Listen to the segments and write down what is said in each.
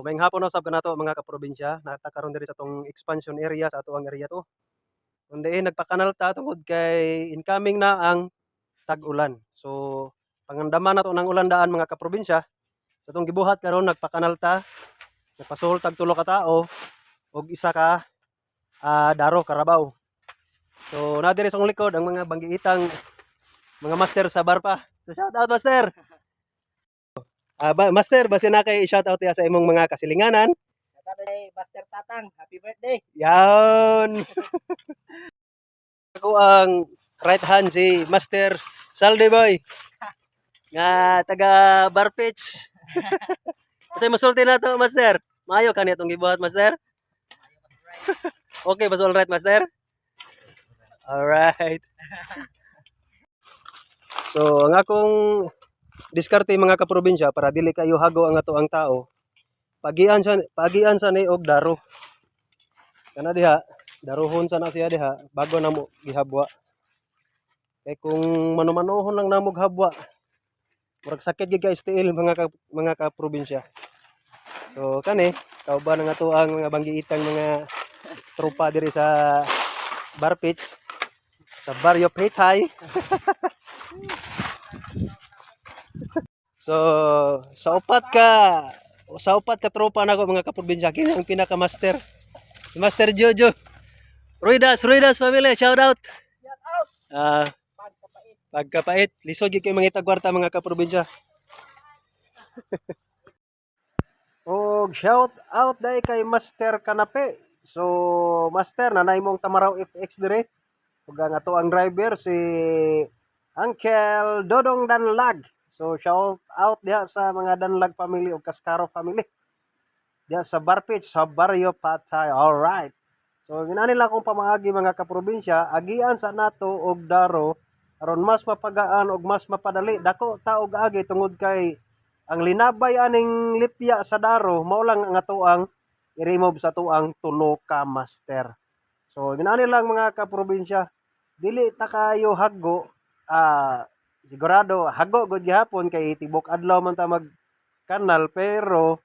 So may hapon usab kanato mga kaprobinsya, natakaron diri sa tong expansion area sa atuang area to. Kundi nagpakanal ta tungod kay incoming na ang tag-ulan. So pangandaman nato ng ulan daan mga kaprobinsya. Sa tong gibuhat karon nagpakanal ta, nagpasuhol tag tulo ka tawo og isa ka daro karabaw. So na diri sa akong likod ang mga banggiitang mga master sa barpa. So shout out master. Master, basi na kay shout out ya sa imong mga kasilinganan. Saturday, Master Tatang, happy birthday! Yan. Ako ang right hand si Master Salde Boy. Nga taga Barpitch. Kasi masulti na to, Master. Maayo ka nitong gibuhat, Master? Okay, basta all right, Master? Alright. So, ang akong diskarte mga kaprobinsya para dili kayo hago ang ato ang tao. Pagian sa ni og daro. Kana diha, daruhon sa na siya diha bago na mo gihabwa. Kay kung manumanohon lang namog habwa, murag sakit gyud ka STL mga kaprobinsya. So kani, kauban nga to ang mga banggiitang mga tropa diri sa Barpitch, sa Barrio Petay. So sa upat ka tropa nako mga kaprobinsya, kini ang pinaka-master. Si Master Jojo. Ruidas family, shout out. Pagkapait, lisod gyud kay mga itagwarta mga kaprobinsya. Og shout out dai kay Master Kanape. So Master nanay mong Tamaraw FX dire. Ug ang ato ang driver si Uncle Dodong Danlag. So shout out diha sa mga Danlag family ug Cascaro family. Diha sa Barpitch sa Barrio Patay. Alright. So ginani lang akong pamaagi mga kaprobinsya, agian sa nato og daro aron mas mapagaan og mas mapadali dako ta og agi tungod kay ang linabay aning lipya sa daro mao lang ang atoang i-remove sa tuang tulo ka master. So ginani lang mga kaprobinsya, dili ta kayo hago sigurado hago gud gihapon kay tibok adlaw man ta mag kanal pero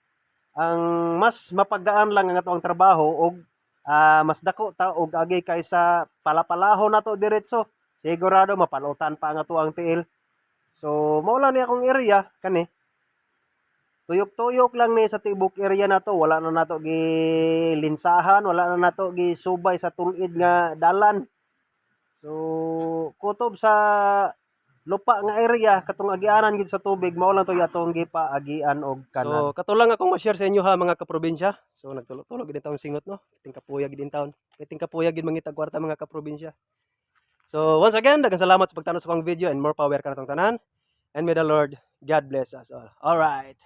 ang mas mapagaan lang ang atoang trabaho og mas dako ta og agi kaysa palapalahon nato diretso. Sigurado mapalutan pa ang atoang tiil. So mao lang ni akong area kani. Tuyok-tuyok lang ni sa tibok area nato, wala na nato gilinsahan, wala na nato gisubay sa tulid nga dalan. So kutob sa lupa nga area katong agianan gid sa tubig mao lang to atong gipaagian og kanal. So kato lang akong ma-share sa inyo ha mga kaprobinsya. So nagtulo-tulo gid taong singot no. Tingkapuya gid in town. Tingkapuya gid mangitag kwarta mga kaprobinsya. So once again, daghang salamat sa pagtanaw sa akong video and more power kanatong tanan. And may the Lord God bless us all. All right.